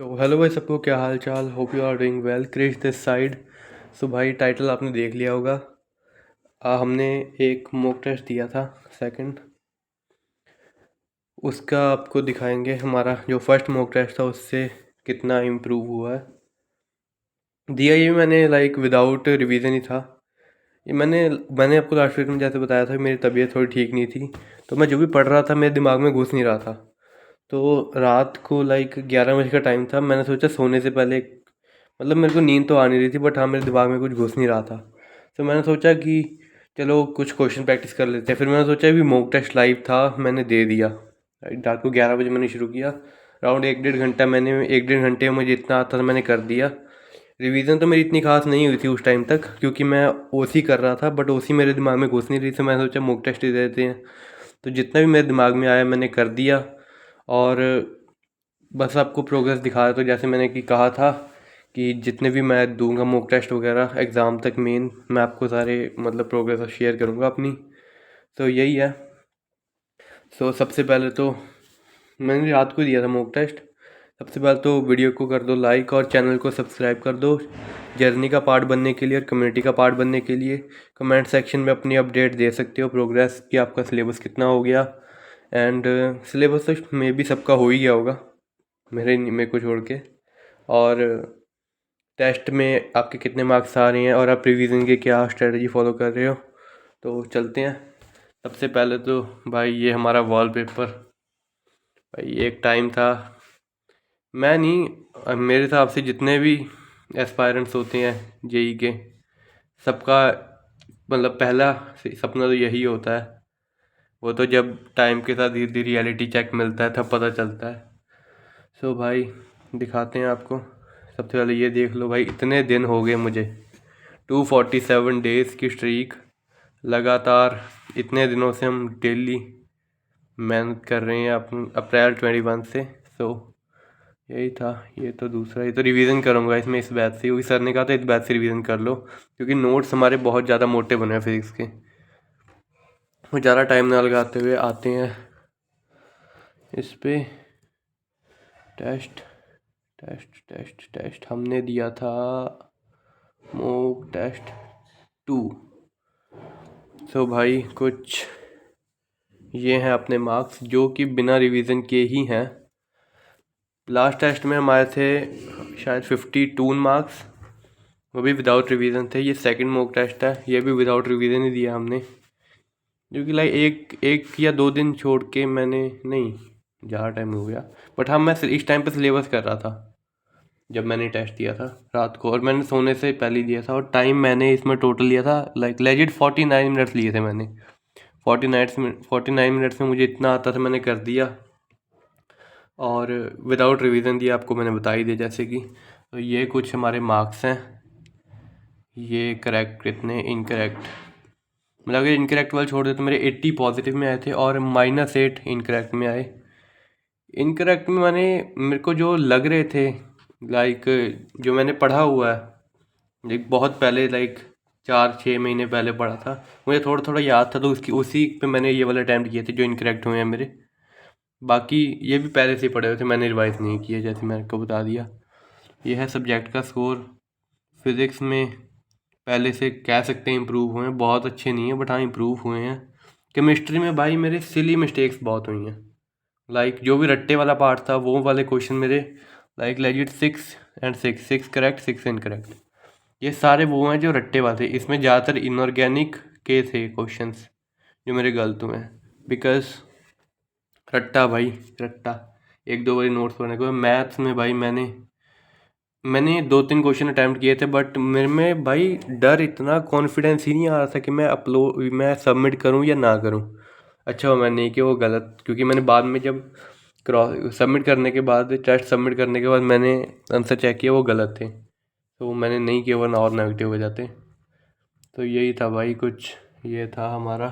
तो हेलो भाई सबको, क्या हाल चाल। Hope you are doing well. Krish this side. So भाई टाइटल आपने देख लिया होगा। हमने एक मॉक टेस्ट दिया था, सेकंड। उसका आपको दिखाएंगे हमारा जो फर्स्ट मॉक टेस्ट था उससे कितना इम्प्रूव हुआ है। दिया ये मैंने लाइक विदाउट रिवीजन ही था। ये मैंने आपको लास्ट वीक में जैसे बताया था, मेरी तबीयत थोड़ी ठीक नहीं थी, तो मैं जो भी पढ़ रहा था मेरे दिमाग में घुस नहीं रहा था। तो रात को लाइक 11 बजे का टाइम था। मैंने सोचा सोने से पहले, मतलब मेरे को नींद तो आ नहीं रही थी, बट हाँ मेरे दिमाग में कुछ घुस नहीं रहा था। तो मैंने सोचा कि चलो कुछ क्वेश्चन प्रैक्टिस कर लेते हैं। फिर मैंने सोचा भी मॉक टेस्ट लाइव था, मैंने दे दिया। रात को 11 बजे मैंने शुरू किया। अराउंड एक डेढ़ घंटे में मुझे इतना आता था मैंने कर दिया। रिवीजन तो मेरी इतनी खास नहीं हुई थी उस टाइम तक, क्योंकि मैं ओसी कर रहा था, बट ओसी मेरे दिमाग में घुस नहीं रही थी। मैंने सोचा मॉक टेस्ट ही दे देते हैं। तो जितना भी मेरे दिमाग में आया मैंने कर दिया। और बस आपको प्रोग्रेस दिखा रहा। तो जैसे मैंने कि कहा था कि जितने भी मैं दूंगा मॉक टेस्ट वगैरह एग्ज़ाम तक, मेन मैं आपको सारे मतलब प्रोग्रेस शेयर करूंगा अपनी। तो यही है। सो सबसे पहले तो मैंने रात को दिया था मॉक टेस्ट। सबसे पहले तो वीडियो को कर दो लाइक और चैनल को सब्सक्राइब कर दो, जर्नी का पार्ट बनने के लिए और कम्युनिटी का पार्ट बनने के लिए। कमेंट सेक्शन में अपनी अपडेट दे सकते हो प्रोग्रेस कि आपका सिलेबस कितना हो गया। एंड सिलेबस तो मे भी सबका हो ही गया होगा, मेरे को छोड़ के। और टेस्ट में आपके कितने मार्क्स आ रहे हैं और आप रिवीजन के क्या स्ट्रेटजी फॉलो कर रहे हो। तो चलते हैं। सबसे पहले तो भाई ये हमारा वॉलपेपर। भाई ये एक टाइम था, मैं नहीं, मेरे हिसाब से जितने भी एस्पायरेंट्स होते हैं जेई के, सबका मतलब पहला सपना तो यही होता है। वो तो जब टाइम के साथ धीरे धीरे रियलिटी चेक मिलता है तब पता चलता है। सो भाई दिखाते हैं आपको। सबसे पहले ये देख लो भाई, इतने दिन हो गए मुझे, 247 डेज़ की स्ट्रीक लगातार। इतने दिनों से हम डेली मेहनत कर रहे हैं अपन अप्रैल 21 से। सो यही था। ये तो दूसरा, ये तो रिवीजन करूँगा इसमें इस बैच से, क्योंकि सर ने कहा था इस बैच से रिवीजन कर लो, क्योंकि नोट्स हमारे बहुत ज़्यादा मोटे बने हैं फिजिक्स के। वो ज़्यादा टाइम ना लगाते हुए आते हैं इस पे। टेस्ट टेस्ट टेस्ट टेस्ट हमने दिया था मॉक टेस्ट 2। सो भाई कुछ ये हैं अपने मार्क्स जो कि बिना रिवीजन के ही हैं। लास्ट टेस्ट में हमारे थे शायद 52 मार्क्स, वो भी विदाउट रिवीजन थे। ये सेकंड मॉक टेस्ट है, ये भी विदाउट रिवीजन ही दिया हमने, जो कि लाइक एक एक या दो दिन छोड़ के मैंने, नहीं ज़्यादा टाइम हो गया, बट हाँ मैं इस टाइम पे सिलेबस कर रहा था जब मैंने टेस्ट दिया था रात को, और मैंने सोने से पहले ही दिया था। और टाइम मैंने इसमें टोटल लिया था लाइक लेजिट 49 मिनट्स लिए थे मैंने। 49 मिनट्स में मुझे इतना आता था मैंने कर दिया। और विदाउट रिवीजन दिया आपको मैंने बता ही दिया जैसे कि। तो ये कुछ हमारे मार्क्स हैं। ये करेक्ट कितने, इनकरेक्ट, मतलब अगर इनकरेक्ट वाले छोड़ दे तो मेरे 80 पॉजिटिव में आए थे और -8 इनकरेक्ट में आए। इनकरेक्ट में मेरे को जो लग रहे थे, लाइक जो मैंने पढ़ा हुआ है लाइक बहुत पहले, लाइक 4-6 महीने पहले पढ़ा था, मुझे थोड़ा थोड़ा याद था, तो उसकी उसी पे मैंने ये वाला अटैम्प्ट किए थे जो इनकरेक्ट हुए हैं मेरे। बाकी ये भी पहले से ही पढ़े हुए थे, मैंने रिवाइज नहीं किया जैसे मैंने को बता दिया। ये है सब्जेक्ट का स्कोर। फिज़िक्स में पहले से कह सकते हैं इम्प्रूव हुए हैं, बहुत अच्छे नहीं हैं बट हाँ इम्प्रूव हुए हैं। केमिस्ट्री में भाई मेरे सिली मिस्टेक्स बहुत हुई हैं, लाइक जो भी रट्टे वाला पार्ट था वो वाले क्वेश्चन मेरे लाइक लेजिट 6 करेक्ट 6 इनकरेक्ट। ये सारे वो हैं जो रट्टे वाले थे। इसमें ज़्यादातर इनऑर्गेनिक के थे क्वेश्चंस जो मेरे गलत हुए हैं, बिकॉज रट्टा भाई रट्टा। एक दो बारी नोट्स पढ़ने को। मैथ्स में भाई मैंने 2-3 क्वेश्चन अटैम्प्ट किए थे, बट मेरे में भाई डर, इतना कॉन्फिडेंस ही नहीं आ रहा था कि मैं सबमिट करूं या ना करूं। अच्छा हुआ मैंने नहीं किया वो गलत, क्योंकि मैंने बाद में जब क्रॉस सबमिट करने के बाद, टेस्ट सबमिट करने के बाद मैंने आंसर चेक किया वो गलत थे, तो वो मैंने नहीं किया वरना और नेगेटिव हो जाते। तो यही था भाई कुछ। ये था हमारा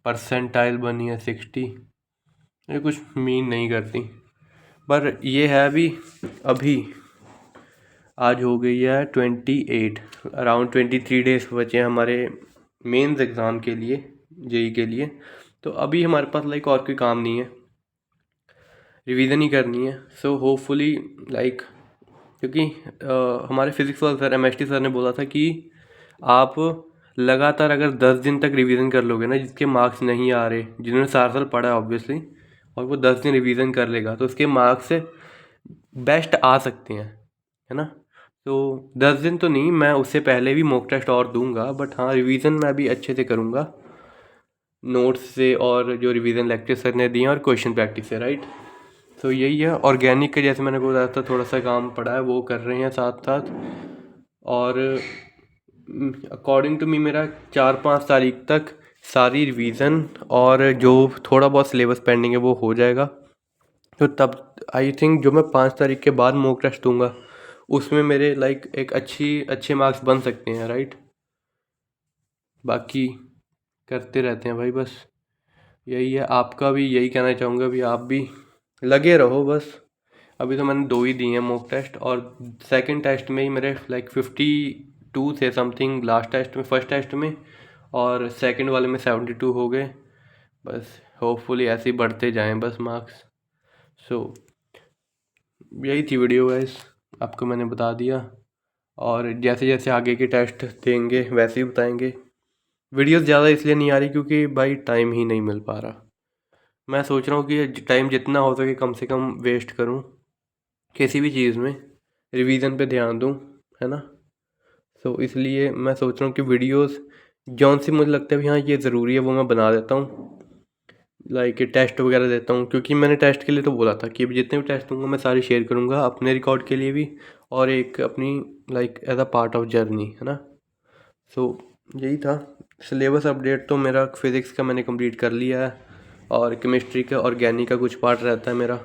परसेंटाइल बनी है 60। ये कुछ मीन नहीं करती, पर ये है अभी आज हो गई है 28, अराउंड 23 डेज बचे हैं हमारे मेंस एग्ज़ाम के लिए, जेई के लिए। तो अभी हमारे पास लाइक और कोई काम नहीं है। रिवीजन ही करनी है। सो होपफुली लाइक, क्योंकि हमारे फिज़िक्स वाले सर MST सर ने बोला था कि आप लगातार अगर 10 दिन तक रिवीजन कर लोगे ना, जिसके मार्क्स नहीं आ रहे, जिन्होंने साल पढ़ा है ऑब्वियसली, और वो 10 दिन रिवीजन कर लेगा तो उसके मार्क्स बेस्ट आ सकते हैं, है ना। तो 10 दिन तो नहीं, मैं उससे पहले भी मॉक टेस्ट और दूंगा, बट हाँ रिवीजन मैं भी अच्छे से करूँगा नोट्स से, और जो रिवीजन लेक्चर सर ने दिए और क्वेश्चन प्रैक्टिस से, राइट। तो यही है। ऑर्गेनिक का जैसे मैंने बताया था थोड़ा सा काम पड़ा है, वो कर रहे हैं साथ साथ। और अकॉर्डिंग टू मी मेरा 4-5 तारीख तक सारी रिवीजन और जो थोड़ा बहुत सिलेबस पेंडिंग है वो हो जाएगा। तो तब आई थिंक जो मैं 5 तारीख के बाद मॉक टेस्ट दूंगा उसमें मेरे लाइक एक अच्छे मार्क्स बन सकते हैं, राइट। बाकी करते रहते हैं भाई, बस यही है। आपका भी यही कहना चाहूँगा, भी आप भी लगे रहो बस। अभी तो मैंने 2 ही दिए हैं मॉक टेस्ट, और सेकंड टेस्ट में ही मेरे लाइक 52 थे समथिंग, लास्ट टेस्ट में, फर्स्ट टेस्ट में, और सेकंड वाले में 72 हो गए। बस होपफुली ऐसे ही बढ़ते जाएं बस मार्क्स। सो यही थी वीडियो गाइस, आपको मैंने बता दिया। और जैसे जैसे आगे के टेस्ट देंगे वैसे ही बताएंगे। वीडियोस ज़्यादा इसलिए नहीं आ रही क्योंकि भाई टाइम ही नहीं मिल पा रहा। मैं सोच रहा हूँ कि टाइम जितना हो सके कम से कम वेस्ट करूँ किसी भी चीज़ में, रिवीजन पे ध्यान दूँ, है ना। तो इसलिए मैं सोच रहा हूँ कि वीडियोस जौन सी मुझे लगता है भी हाँ ये ज़रूरी है वो मैं बना देता हूँ, लाइक टेस्ट वगैरह देता हूँ। क्योंकि मैंने टेस्ट के लिए तो बोला था कि जितने भी टेस्ट दूंगा मैं सारी शेयर करूँगा अपने रिकॉर्ड के लिए भी, और एक अपनी like as a part of journey, है ना। सो यही था। सिलेबस अपडेट तो मेरा फिज़िक्स का मैंने कंप्लीट कर लिया है, और केमिस्ट्री का ऑर्गेनिक का कुछ पार्ट रहता है मेरा।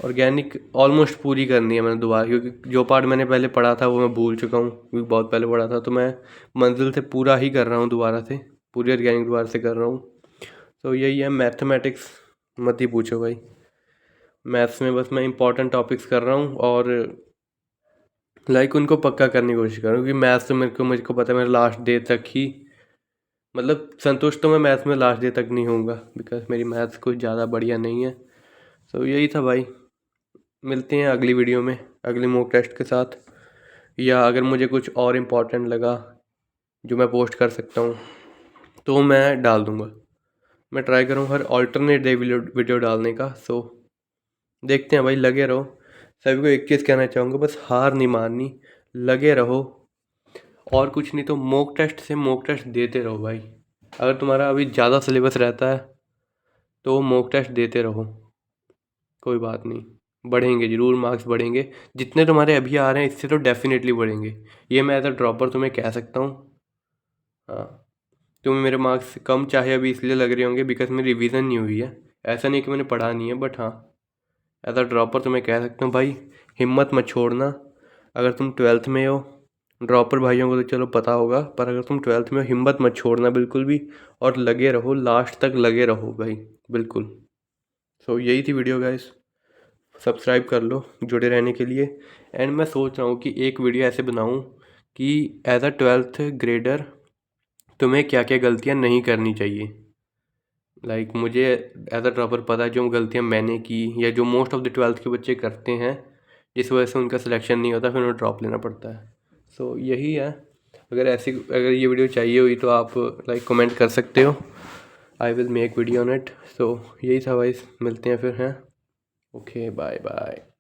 ऑर्गेनिक ऑलमोस्ट पूरी करनी है मैंने दोबारा, क्योंकि जो पार्ट मैंने पहले पढ़ा था वो मैं भूल चुका हूँ, क्योंकि बहुत पहले पढ़ा था। तो मैं मंजिल से पूरा ही कर रहा हूँ दोबारा से, पूरी ऑर्गेनिक दोबारा से कर रहा हूँ। तो यही है। मैथमेटिक्स मत ही पूछो भाई, मैथ्स में बस मैं इंपॉर्टेंट टॉपिक्स कर रहा हूँ और लाइक उनको पक्का करने की कोशिश कर रहा हूँ। क्योंकि मैथ्स तो मुझको पता है मेरा लास्ट डे तक ही, मतलब संतुष्ट तो मैं मैथ्स में लास्ट डे तक नहीं होऊंगा, बिकॉज मेरी मैथ्स कुछ ज़्यादा बढ़िया नहीं है। तो यही था भाई, मिलते हैं अगली वीडियो में अगले मॉक टेस्ट के साथ, या अगर मुझे कुछ और इम्पोर्टेंट लगा जो मैं पोस्ट कर सकता हूँ तो मैं डाल दूँगा। मैं ट्राई करूँ हर ऑल्टरनेट डे वीडियो डालने का। सो देखते हैं भाई, लगे रहो। सभी को एक चीज़ कहना चाहूँगा, बस हार नहीं माननी, लगे रहो, और कुछ नहीं तो मॉक टेस्ट से मॉक टेस्ट देते रहो भाई। अगर तुम्हारा अभी ज़्यादा सिलेबस रहता है तो मॉक टेस्ट देते रहो, कोई बात नहीं, बढ़ेंगे ज़रूर मार्क्स बढ़ेंगे। जितने तुम्हारे अभी आ रहे हैं इससे तो डेफिनेटली बढ़ेंगे, ये मैं एज अ ड्रॉपर तुम्हें कह सकता हूँ। हाँ, तुम्हें मेरे मार्क्स कम चाहे अभी इसलिए लग रहे होंगे बिकॉज मेरी रिवीजन नहीं हुई है, ऐसा नहीं कि मैंने पढ़ा नहीं है, बट हाँ एज अ ड्रॉपर तुम्हें कह सकता हूँ भाई, हिम्मत मत छोड़ना। अगर तुम 12th में हो, ड्रॉपर भाइयों को तो चलो पता होगा, पर अगर तुम 12th में हो हिम्मत मत छोड़ना बिल्कुल भी, और लगे रहो, लास्ट तक लगे रहो भाई, बिल्कुल। सो यही थी वीडियो गाइस, सब्सक्राइब कर लो जुड़े रहने के लिए। एंड मैं सोच रहा हूँ कि एक वीडियो ऐसे बनाऊँ कि एज अ 12th ग्रेडर तुम्हें क्या क्या गलतियाँ नहीं करनी चाहिए। लाइक मुझे एज अ ड्रॉपर पता है जो गलतियाँ मैंने की, या जो मोस्ट ऑफ द 12th के बच्चे करते हैं, जिस वजह से उनका सिलेक्शन नहीं होता, फिर उन्हें ड्रॉप लेना पड़ता है। सो यही है। अगर ये वीडियो चाहिए हुई तो आप लाइक कमेंट कर सकते हो, I will make video on it. So यही था भाई, मिलते हैं फिर हैं। Okay bye bye.